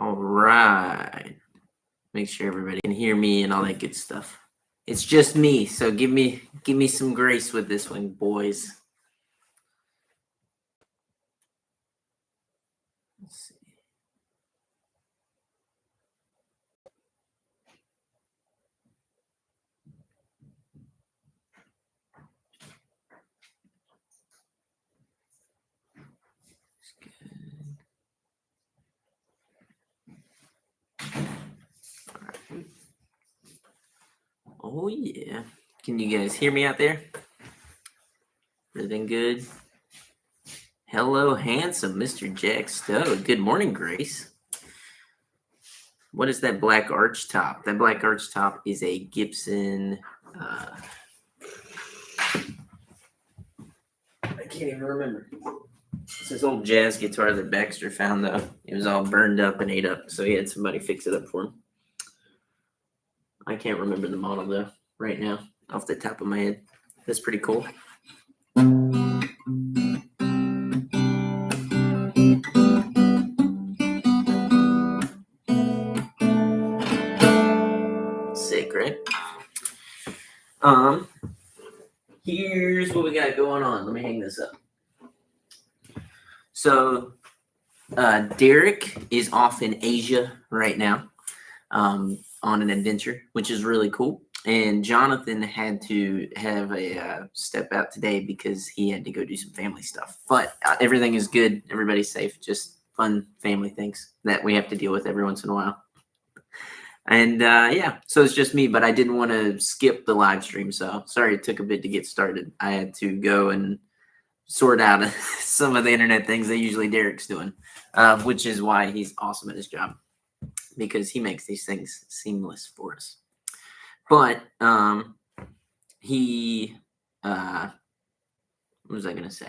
All right. Make sure everybody can hear me and all that good stuff. It's just me, so give me some grace with this one, boys. Let's see. Oh yeah. Can you guys hear me out there? Everything good? Hello, handsome Mr. Jack Stowe. Good morning, Grace. What is that black arch top? That black arch top is a Gibson. I can't even remember. It's this old jazz guitar that Baxter found, though. It was all burned up and ate up, so he had somebody fix it up for him. I can't remember the model, though, right now, off the top of my head. That's pretty cool. Sick, right? Here's what we got going on. Let me hang this up. So, Derek is off in Asia right now on an adventure, which is really cool. And Jonathan had to have a step out today because he had to go do some family stuff. But everything is good. Everybody's safe. Just fun family things that we have to deal with every once in a while. And yeah, so it's just me, but I didn't want to skip the live stream. So sorry it took a bit to get started. I had to go and sort out some of the internet things that usually Derek's doing, which is why he's awesome at his job, because he makes these things seamless for us. But he, what was I going to say?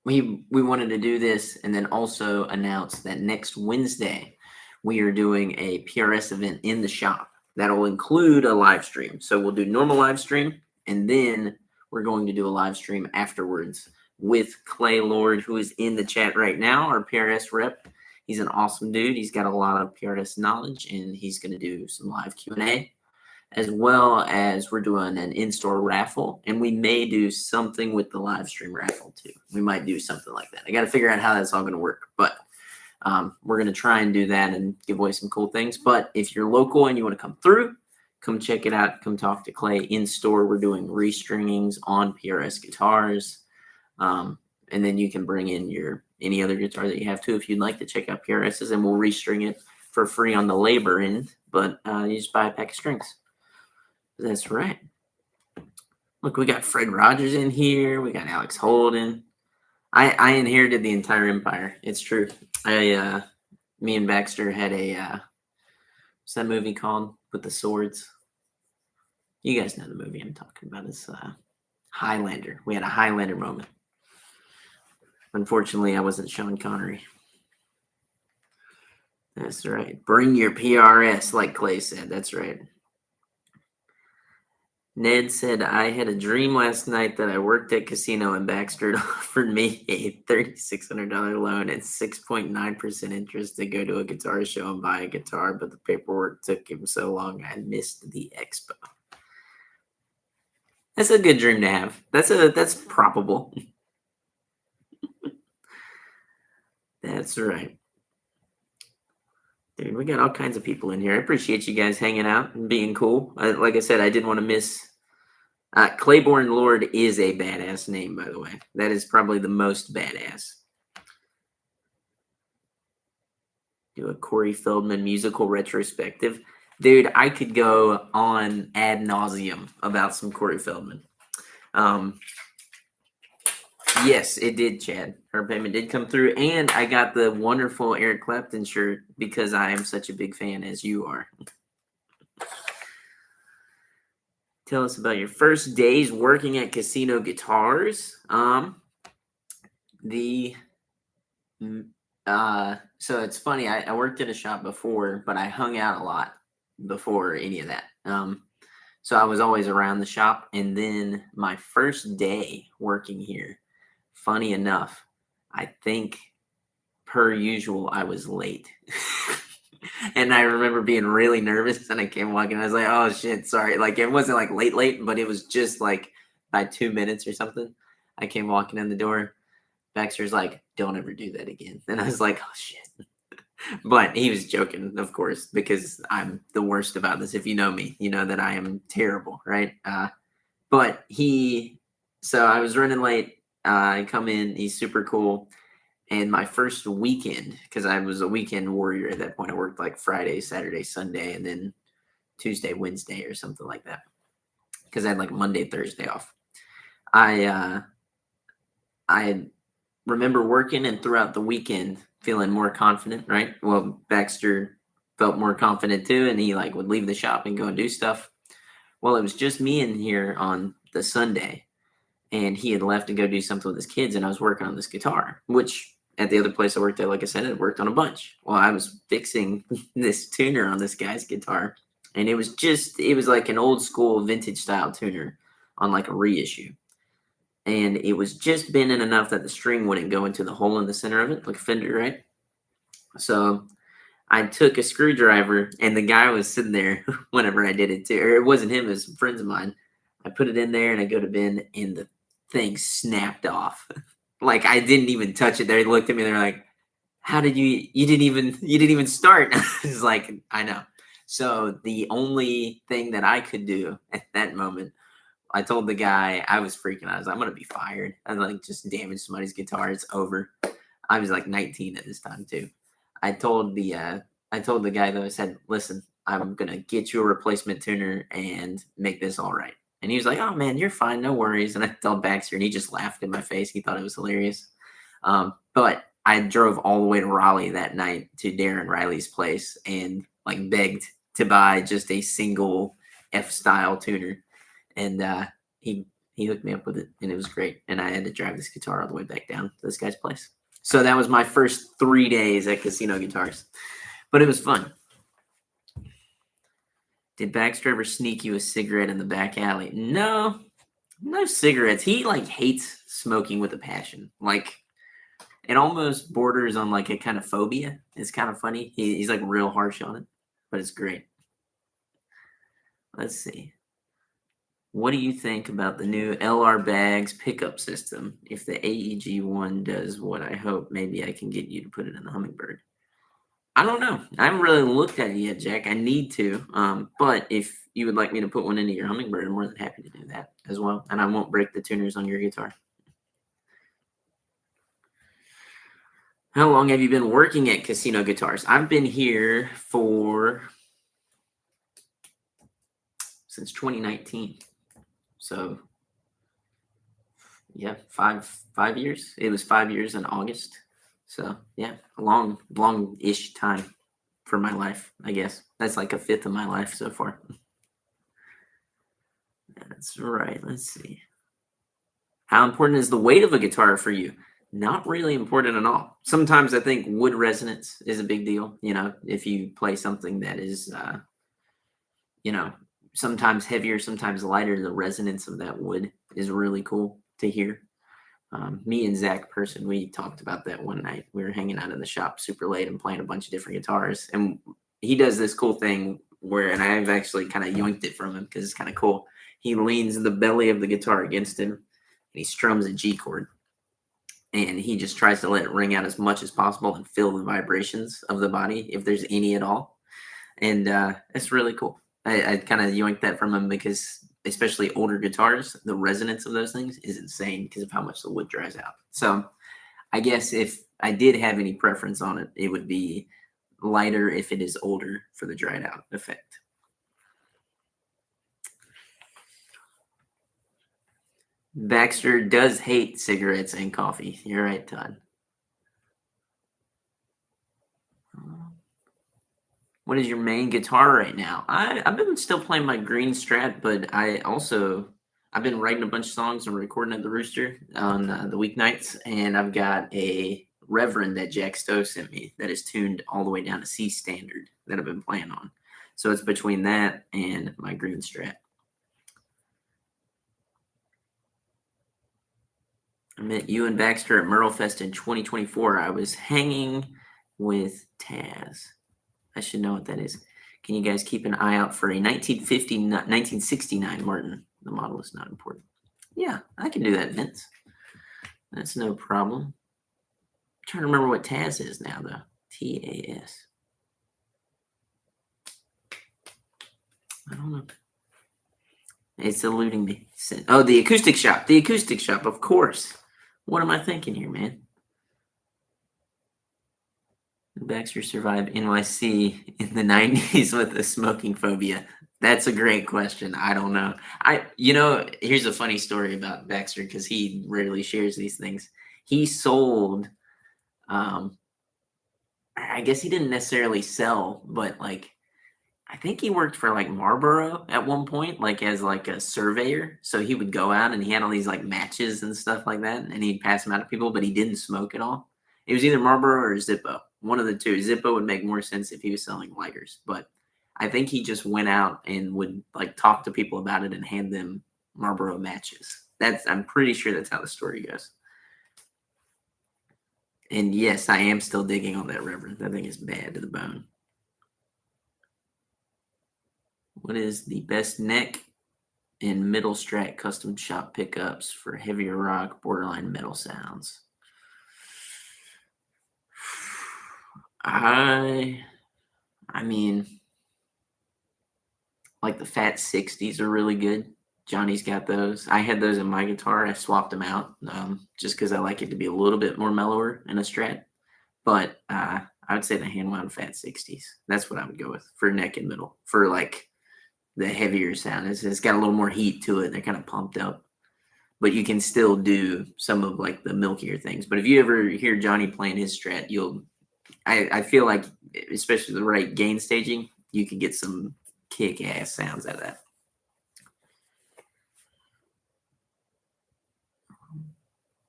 We wanted to do this and then also announce that next Wednesday we are doing a PRS event in the shop that'll include a live stream. So we'll do normal live stream, and then we're going to do a live stream afterwards with Clay Lord, who is in the chat right now, our PRS rep. He's an awesome dude. He's got a lot of PRS knowledge, and he's going to do some live Q&A, as well as we're doing an in-store raffle, and we may do something with the live stream raffle too. We might do something like that. I got to figure out how that's all going to work, but we're going to try and do that and give away some cool things. But if you're local and you want to come through, come check it out. Come talk to Clay in store. We're doing restringings on PRS guitars. And then you can bring in any other guitar that you have too if you'd like to check out PRSs, and we'll restring it for free on the labor end. But you just buy a pack of strings. That's right. Look, we got Fred Rogers in here. We got Alex Holden. I inherited the entire empire. It's true. Me and Baxter had what's that movie called with the swords? You guys know the movie I'm talking about. It's Highlander. We had a Highlander moment. Unfortunately, I wasn't Sean Connery. That's right. Bring your PRS, like Clay said. That's right. Ned said, I had a dream last night that I worked at casino and Baxter offered me a $3,600 loan at 6.9% interest to go to a guitar show and buy a guitar, but the paperwork took him so long I missed the expo. That's a good dream to have. That's probable. That's right. Dude, we got all kinds of people in here. I appreciate you guys hanging out and being cool. Like I said, I didn't want to miss. Claiborne Lord is a badass name, by the way. That is probably the most badass. Do a Corey Feldman musical retrospective. Dude, I could go on ad nauseum about some Corey Feldman. Yes, it did, Chad. Her payment did come through, and I got the wonderful Eric Clapton shirt because I am such a big fan as you are. Tell us about your first days working at Casino Guitars. So it's funny. I worked at a shop before, but I hung out a lot before any of that. So I was always around the shop, and then my first day working here, funny enough, I think per usual I was late. And I remember being really nervous, and I came walking. I was like, "Oh shit, sorry." Like it wasn't like late, but it was just like by 2 minutes or something. I came walking in the door. Baxter's like, "Don't ever do that again." And I was like, "Oh shit." But he was joking, of course, because I'm the worst about this. If you know me, you know that I am terrible, right? But so I was running late. I come in, he's super cool. And my first weekend, because I was a weekend warrior at that point, I worked like Friday, Saturday, Sunday, and then Tuesday, Wednesday, or something like that. Because I had like Monday, Thursday off. I I remember working and throughout the weekend feeling more confident, right? Well, Baxter felt more confident too, and he like would leave the shop and go and do stuff. Well, it was just me in here on the Sunday, and he had left to go do something with his kids, and I was working on this guitar, which at the other place I worked at, like I said, I worked on a bunch. Well, I was fixing this tuner on this guy's guitar, and it was like an old school vintage style tuner on like a reissue. And it was just bending enough that the string wouldn't go into the hole in the center of it, like a fender, right? So I took a screwdriver, and the guy was sitting there whenever I did it too. Or it wasn't him, it was some friends of mine. I put it in there and I go to bend, and the thing snapped off. Like I didn't even touch it. They looked at me, they're like, "How did you didn't even start?" It's like, I know. So the only thing that I could do at that moment, I told the guy, I was freaking out. I was like, "I'm gonna be fired." I was like, just damaged somebody's guitar. It's over. I was like 19 at this time too. I told the uh, I told the guy though. I said, "Listen, I'm gonna get you a replacement tuner and make this all right." And he was like, "Oh man, you're fine, no worries." And I told Baxter, and he just laughed in my face. He thought it was hilarious. But I drove all the way to Raleigh that night to Darren Riley's place and like begged to buy just a single F style tuner, and he he hooked me up with it, and it was great. And I had to drive this guitar all the way back down to this guy's place. So that was my first 3 days at Casino Guitars, but it was fun. Did Baxter ever sneak you a cigarette in the back alley? No, no cigarettes. He like hates smoking with a passion. Like it almost borders on like a kind of phobia. It's kind of funny. He's like real harsh on it, but it's great. Let's see. What do you think about the new LR Bags pickup system? If the AEG one does what I hope, maybe I can get you to put it in the Hummingbird. I don't know. I haven't really looked at it yet, Jack. I need to. But if you would like me to put one into your Hummingbird, I'm more than happy to do that as well. And I won't break the tuners on your guitar. How long have you been working at Casino Guitars? I've been here since 2019. So yeah, five years. It was 5 years in August. So yeah, a long-ish time for my life, I guess. That's like a fifth of my life so far. That's right. Let's see. How important is the weight of a guitar for you? Not really important at all. Sometimes I think wood resonance is a big deal. You know, if you play something that is, you know, sometimes heavier, sometimes lighter, the resonance of that wood is really cool to hear. Me and Zach Person, we talked about that one night. We were hanging out in the shop super late and playing a bunch of different guitars. And he does this cool thing where, and I've actually kind of yoinked it from him because it's kind of cool. He leans the belly of the guitar against him and he strums a G chord. And he just tries to let it ring out as much as possible and feel the vibrations of the body, if there's any at all. And it's really cool. I kind of yoinked that from him because especially older guitars, the resonance of those things is insane because of how much the wood dries out. So I guess if I did have any preference on it, it would be lighter if it is older for the dried out effect. Baxter does hate cigarettes and coffee. You're right, Todd. What is your main guitar right now? I've been still playing my green Strat, but I've been writing a bunch of songs and recording at the Rooster on the weeknights, and I've got a Reverend that Jack Stowe sent me that is tuned all the way down to C standard that I've been playing on. So it's between that and my green Strat. I met you and Baxter at Myrtle Fest in 2024. I was hanging with Taz. I should know what that is. Can you guys keep an eye out for a 1969 Martin? The model is not important. Yeah, I can do that, Vince. That's no problem. I'm trying to remember what TAS is now, though. TAS. I don't know. It's eluding me. Oh, the acoustic shop. The acoustic shop, of course. What am I thinking here, man? Baxter survived NYC in the 90s with a smoking phobia. That's a great question. I don't know. Here's a funny story about Baxter because he rarely shares these things. He sold, I guess he didn't necessarily sell, but like, I think he worked for like Marlboro at one point, like as like a surveyor. So he would go out and he had all these like matches and stuff like that, and he'd pass them out to people, but he didn't smoke at all. It was either Marlboro or Zippo, one of the two. Zippo would make more sense if he was selling lighters, but I think he just went out and would like talk to people about it and hand them Marlboro matches. I'm pretty sure that's how the story goes. And yes, I am still digging on that Reverend. That thing is bad to the bone. What is the best neck and middle strat custom shop pickups for heavier rock, borderline metal sounds? I mean, like the Fat 60s are really good. Johnny's got those. I had those in my guitar. I swapped them out just because I like it to be a little bit more mellower in a strat. But I would say the hand wound Fat 60s. That's what I would go with for neck and middle. For like the heavier sound. It's got a little more heat to it. They're kind of pumped up. But you can still do some of like the milkier things. But if you ever hear Johnny playing his strat, I feel like, especially the right gain staging, you can get some kick-ass sounds out of that.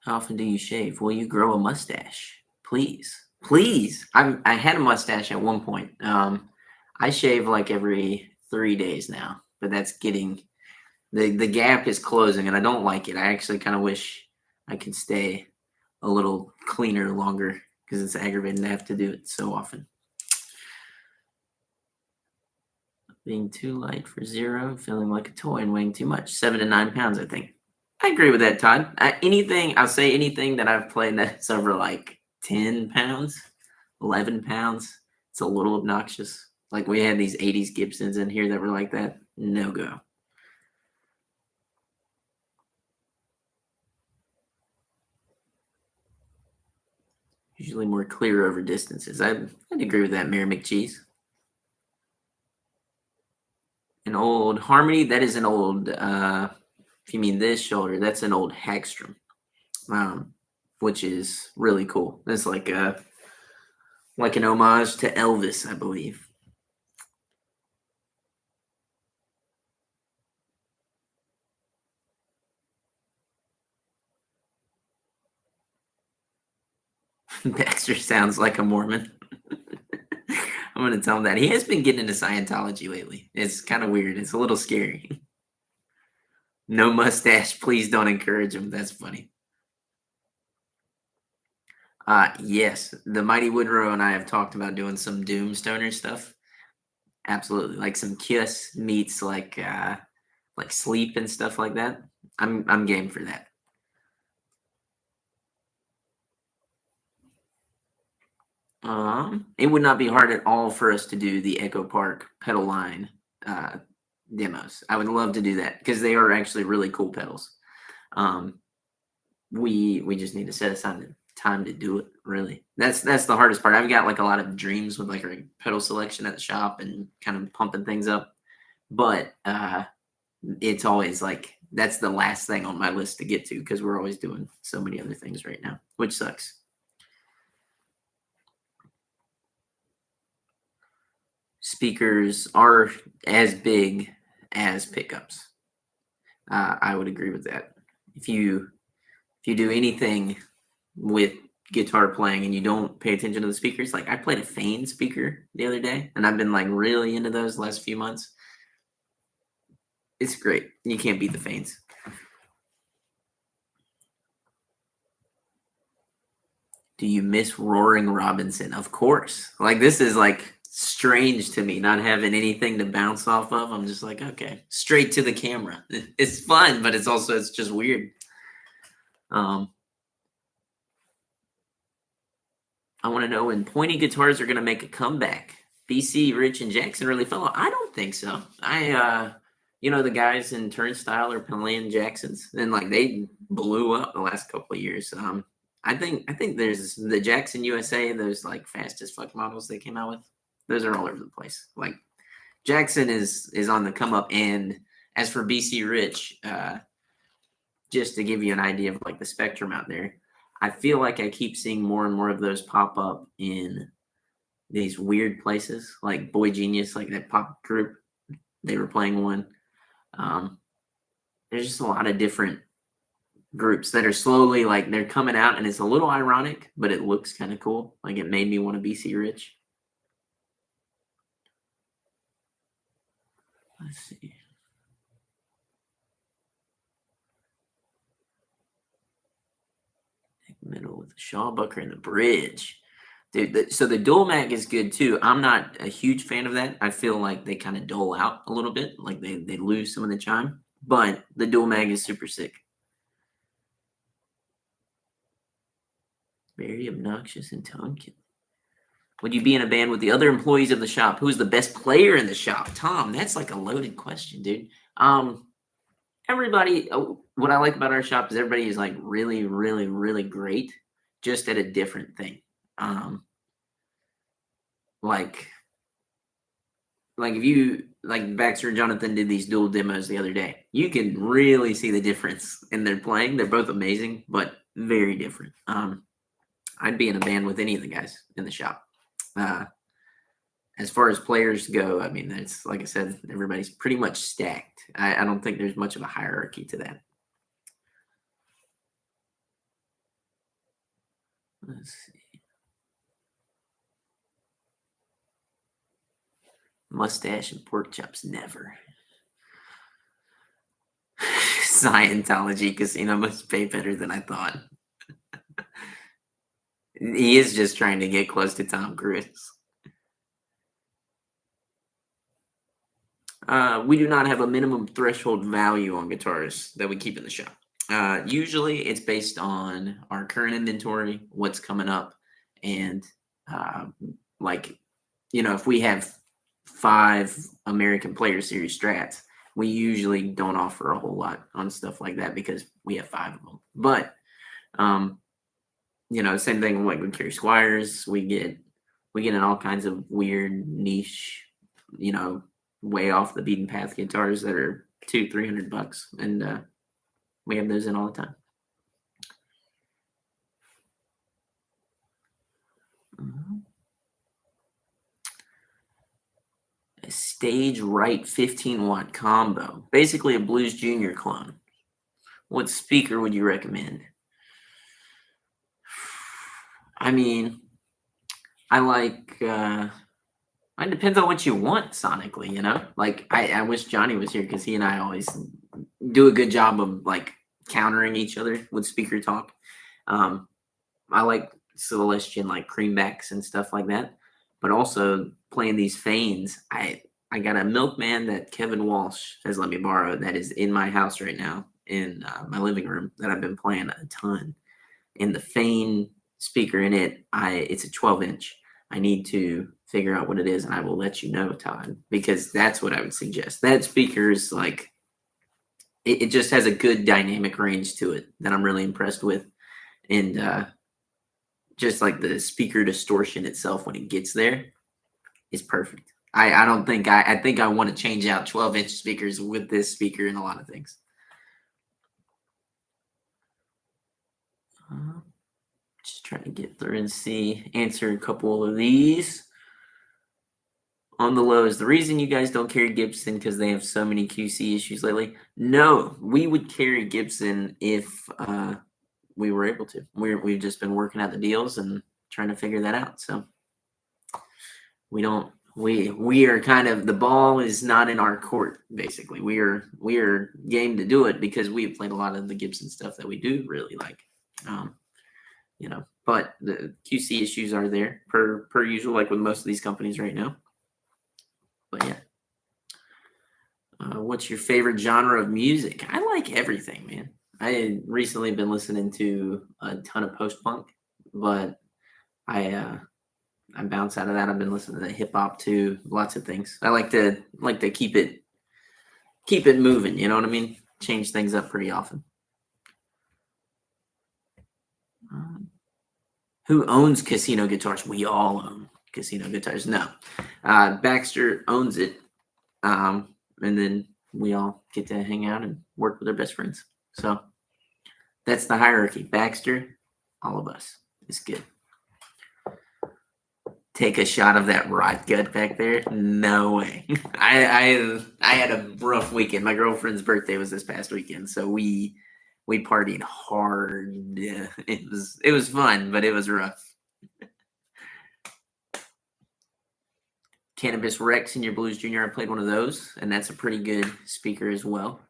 How often do you shave? Will you grow a mustache? Please. Please. I had a mustache at one point. I shave like every 3 days now, but that's getting the gap is closing and I don't like it. I actually kind of wish I could stay a little cleaner longer because it's aggravating to have to do it so often. Being too light for 0, feeling like a toy and weighing too much. 7 to 9 pounds, I think. I agree with that, Todd. I'll say anything that I've played that's over like 10 pounds, 11 pounds, it's a little obnoxious. Like we had these 80s Gibsons in here that were like that. No go. Usually more clear over distances. I'd agree with that, Mary McCheese. An old Harmony, that is an old, if you mean this shoulder, that's an old Hagstrom, which is really cool. That's like an homage to Elvis, I believe. Baxter sounds like a Mormon. I'm going to tell him that. He has been getting into Scientology lately. It's kind of weird. It's a little scary. No mustache. Please don't encourage him. That's funny. Yes. The Mighty Woodrow and I have talked about doing some Doomstoner stuff. Absolutely. Like some Kiss meets like Sleep and stuff like that. I'm game for that. It would not be hard at all for us to do the Echo Park pedal line demos. I would love to do that because they are actually really cool pedals. We just need to set aside the time to do it. Really, that's the hardest part. I've got like a lot of dreams with like a pedal selection at the shop and kind of pumping things up, but it's always like that's the last thing on my list to get to because we're always doing so many other things right now, which sucks. Speakers are as big as pickups. I would agree with that. If you do anything with guitar playing and you don't pay attention to the speakers, like I played a Fane speaker the other day, and I've been like really into those last few months. It's great. You can't beat the Fanes. Do you miss Roaring Robinson? Of course. Like this is like strange to me not having anything to bounce off of. I'm just like, okay, straight to the camera. It's fun, but it's just weird. Um, I want to know when pointy guitars are going to make a comeback. BC, Rich, and Jackson really fell off. I don't think so. The guys in Turnstile are playing Jacksons, and like they blew up the last couple of years. I think there's the Jackson USA, those like fast as fuck models they came out with. Those are all over the place. Like Jackson is on the come up, and as for BC Rich, just to give you an idea of like the spectrum out there, I feel like I keep seeing more and more of those pop up in these weird places, like Boy Genius, like that pop group. They were playing one. There's just a lot of different groups that are slowly like they're coming out, and it's a little ironic, but it looks kind of cool. Like it made me want to BC Rich. Let's see. Middle with the Shawbucker and the bridge. Dude, so the dual mag is good too. I'm not a huge fan of that. I feel like they kind of dole out a little bit, like they lose some of the chime. But the dual mag is super sick. Very obnoxious and tone killing. Would you be in a band with the other employees of the shop? Who's the best player in the shop? Tom, that's like a loaded question, dude. Everybody, what I like about our shop is everybody is like really, really, really great, just at a different thing. Like if you like Baxter and Jonathan did these dual demos the other day, you can really see the difference in their playing. They're both amazing, but very different. I'd be in a band with any of the guys in the shop. As far as players go, I mean, it's like I said, everybody's pretty much stacked. I don't think there's much of a hierarchy to that. Let's see. Mustache and pork chops, never. Scientology casino must pay better than I thought. He is just trying to get close to Tom Cruise. We do not have a minimum threshold value on guitars that we keep in the shop. Usually it's based on our current inventory, what's coming up, and if we have 5 American Player Series Strats, we usually don't offer a whole lot on stuff like that because we have 5 of them. But same thing like we carry Squires. We get in all kinds of weird niche, way off the beaten path guitars that are $200-$300, and we have those in all the time. A stage right 15-watt combo, basically a Blues Junior clone. What speaker would you recommend? I mean, I like. It depends on what you want sonically, Like I wish Johnny was here because he and I always do a good job of like countering each other with speaker talk. I like Celestian like creambacks and stuff like that, but also playing these Fanes. I got a Milkman that Kevin Walsh has let me borrow that is in my house right now in my living room that I've been playing a ton. And the Fane speaker in it, it's a 12-inch. I need to figure out what it is, and I will let you know, Todd, because that's what I would suggest. That speaker is like, it just has a good dynamic range to it that I'm really impressed with. And just like the speaker distortion itself when it gets there is perfect. I don't think I think I want to change out 12-inch speakers with this speaker in a lot of things. Just trying to get through and answer a couple of these. On the low, is the reason you guys don't carry Gibson because they have so many QC issues lately? No, we would carry Gibson if we were able to. We've just been working out the deals and trying to figure that out. So we don't. We are kind of, the ball is not in our court. Basically, we are game to do it because we've played a lot of the Gibson stuff that we do really like. but the QC issues are there per usual, like with most of these companies right now. But yeah. What's your favorite genre of music? I like everything, man. I recently been listening to a ton of post punk, but I bounce out of that. I've been listening to hip hop too, lots of things. I like to keep it moving. You know what I mean? Change things up pretty often. Um, who owns casino guitars? We all own casino guitars. No, Baxter owns it, and then we all get to hang out and work with our best friends. So that's the hierarchy. Baxter, all of us. It's good. Take a shot of that rot gut back there? No way. I had a rough weekend. My girlfriend's birthday was this past weekend, so we partied hard. Yeah, it was fun, but it was rough. Cannabis Rex in your Blues Junior. I played one of those, and that's a pretty good speaker as well.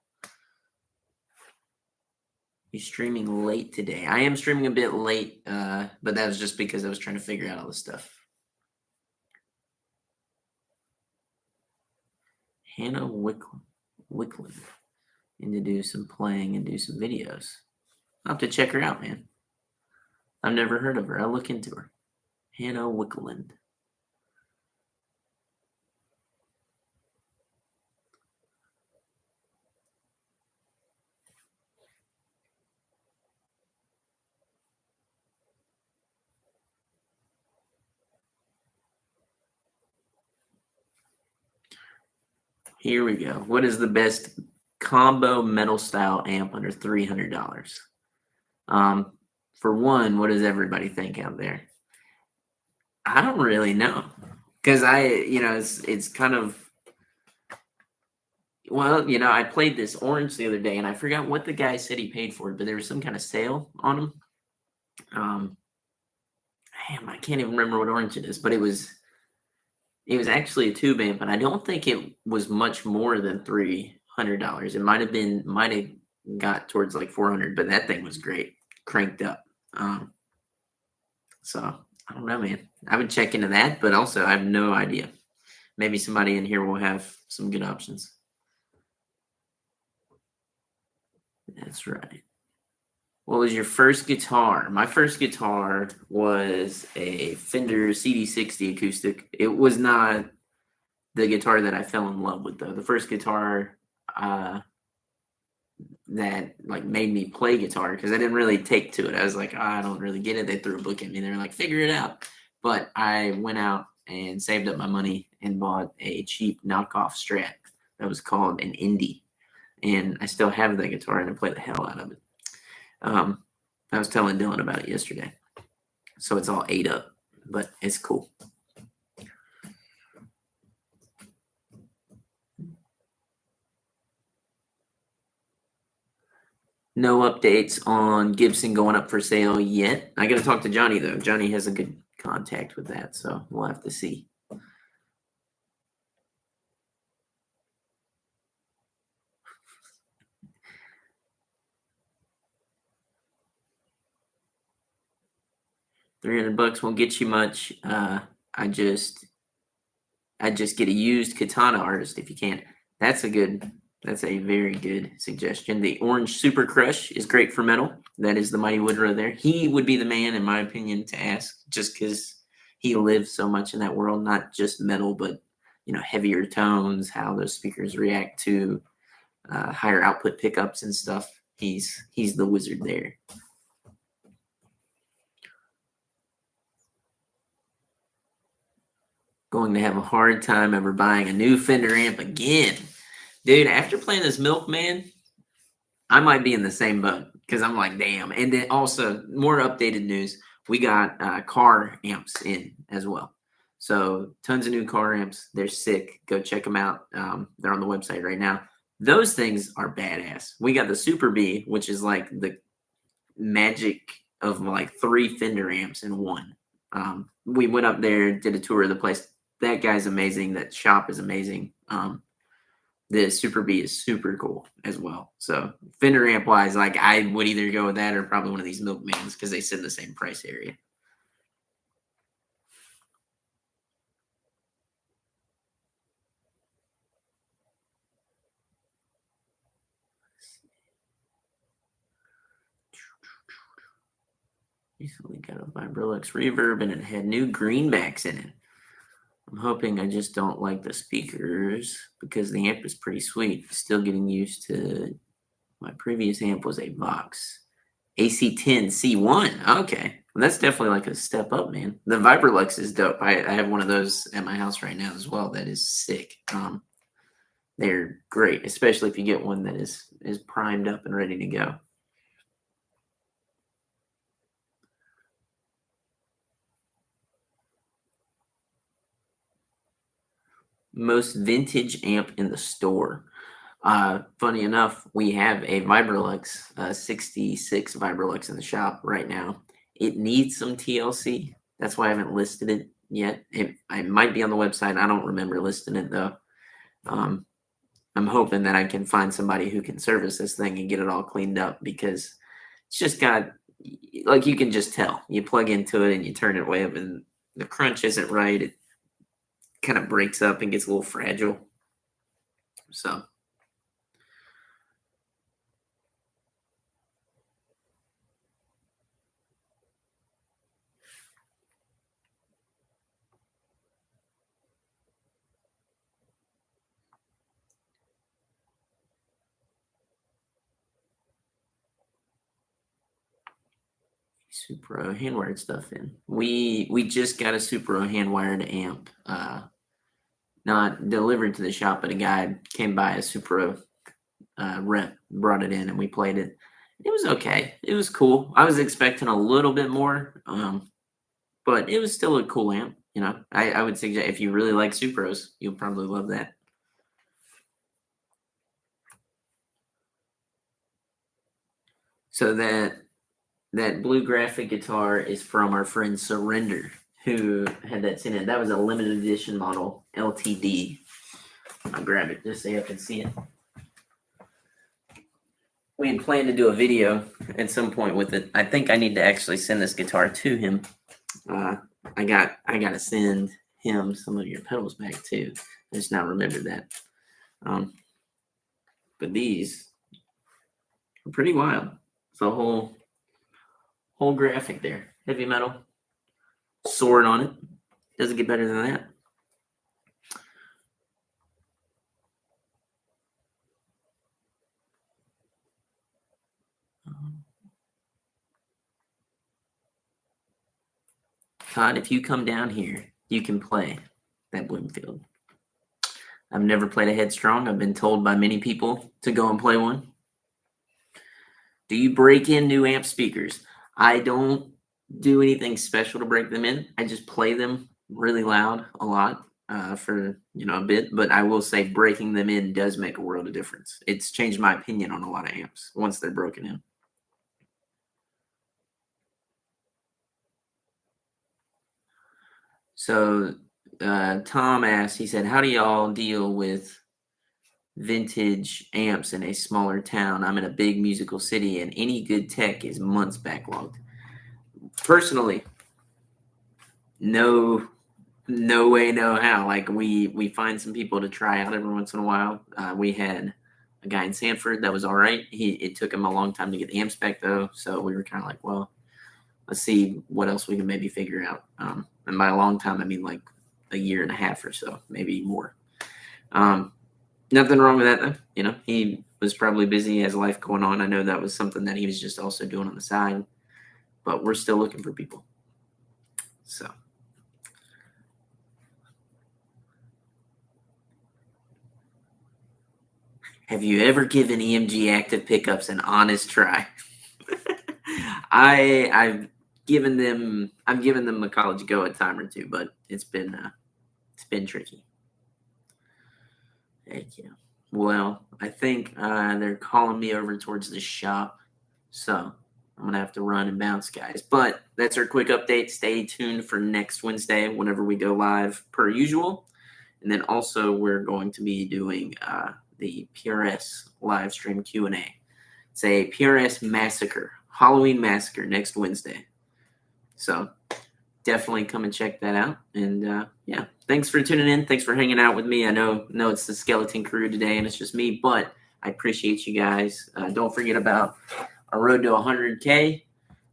You streaming late today? I am streaming a bit late, but that was just because I was trying to figure out all this stuff. Hannah Wickland. And to do some playing and do some videos. I'll have to check her out, man. I've never heard of her. I'll look into her. Hannah Wickland. Here we go. What is the best combo metal style amp under $300? For one, what does everybody think out there? I don't really know, because it's kind of, well, I played this orange the other day, and I forgot what the guy said he paid for it, but there was some kind of sale on them. I can't even remember what orange it is, but it was actually a tube amp, and I don't think it was much more than $300. It might have got towards like 400, but that thing was great, cranked up. So I don't know, man. I would check into that, but also I have no idea. Maybe somebody in here will have some good options. That's right. What was your first guitar? My first guitar was a Fender CD60 acoustic. It was not the guitar that I fell in love with, though. The first guitar that like made me play guitar, because I didn't really take to it. I was like, I don't really get it. They threw a book at me. They were like, figure it out. But I went out and saved up my money and bought a cheap knockoff Strat that was called an Indie. And I still have that guitar, and I play the hell out of it. I was telling Dylan about it yesterday. So it's all ate up, but it's cool. No updates on Gibson going up for sale yet. I got to talk to Johnny, though. Johnny has a good contact with that, so we'll have to see. $300 won't get you much. I just get a used Katana artist if you can't. That's a very good suggestion. The orange Super Crush is great for metal. That is the Mighty Woodrow there. He would be the man, in my opinion, to ask, just because he lives so much in that world, not just metal, but heavier tones, how those speakers react to higher output pickups and stuff. He's the wizard there. Going to have a hard time ever buying a new Fender amp again. Dude, after playing this Milkman, I might be in the same boat, because I'm like, damn. And then also, more updated news, we got car amps in as well. So tons of new car amps. They're sick. Go check them out. They're on the website right now. Those things are badass. We got the Super B, which is like the magic of like 3 Fender amps in one. We went up there, did a tour of the place. That guy's amazing. That shop is amazing. The Super B is super cool as well. So Fender amp wise, like I would either go with that or probably one of these Milkmans, because they sit in the same price area. Recently got a Vibrolux reverb and it had new greenbacks in it. I'm hoping I just don't like the speakers because the amp is pretty sweet. Still getting used to my previous amp was a Vox AC10 C1. Okay. Well, that's definitely like a step up, man. The Vibrolux is dope. I have one of those at my house right now as well. That is sick. They're great, especially if you get one that is primed up and ready to go. Most vintage amp in the store. Funny enough, we have a Vibrolux, 66 Vibrolux in the shop right now. It needs some TLC. That's why I haven't listed it yet. I might be on the website. I don't remember listing it though. I'm hoping that I can find somebody who can service this thing and get it all cleaned up because it's just got, like, you can just tell. You plug into it and you turn it way up and the crunch isn't right. It kind of breaks up and gets a little fragile. So Supro hand wired stuff in. We just got a Supro hand wired amp, not delivered to the shop, but a guy came by, a Supro rep, brought it in and we played it. It was okay. It was cool. I was expecting a little bit more, but it was still a cool amp. You know, I would suggest if you really like Supros, you'll probably love that. So that blue graphic guitar is from our friend Surrender, who had that in it. That was a limited edition model, LTD. I'll grab it just so you can see it. We had planned to do a video at some point with it. I think I need to actually send this guitar to him. I gotta send him some of your pedals back too. I just now remembered that. But these are pretty wild. It's a whole graphic there. Heavy metal. Sword on it. Doesn't get better than that. Todd, if you come down here, you can play that Bloomfield. I've never played a Headstrong. I've been told by many people to go and play one. Do you break in new amp speakers? I don't do anything special to break them in. I just play them really loud a lot for a bit. But I will say breaking them in does make a world of difference. It's changed my opinion on a lot of amps once they're broken in. So Tom asked, he said, how do y'all deal with vintage amps in a smaller town? I'm in a big musical city and any good tech is months backlogged. Personally, no way, no how. Like we find some people to try out every once in a while. We had a guy in Sanford that was all right. It took him a long time to get the amps back though. So we were kind of like, well, let's see what else we can maybe figure out. And by a long time, I mean like a year and a half or so, maybe more. Nothing wrong with that though. He was probably busy, he has life going on. I know that was something that he was just also doing on the side, but we're still looking for people. So. Have you ever given EMG active pickups an honest try? I've given them a college go a time or two, but it's been tricky. Thank you. Well, I think they're calling me over towards the shop, so I'm gonna have to run and bounce, guys. But that's our quick update. Stay tuned for next Wednesday whenever we go live per usual, and then also we're going to be doing the PRS live stream Q&A. It's a PRS massacre, Halloween massacre next Wednesday. So definitely come and check that out. And yeah, thanks for tuning in. Thanks for hanging out with me. I know it's the skeleton crew today and it's just me, but I appreciate you guys. Don't forget about our road to 100K.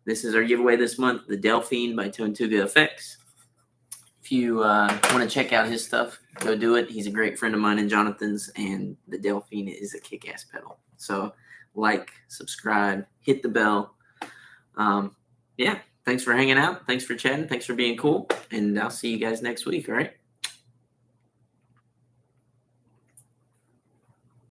This is our giveaway this month, the Delphine by Tone Tuga Effects. If you want to check out his stuff, go do it. He's a great friend of mine and Jonathan's, and the Delphine is a kick-ass pedal. So like, subscribe, hit the bell. Yeah, thanks for hanging out. Thanks for chatting. Thanks for being cool. And I'll see you guys next week, all right?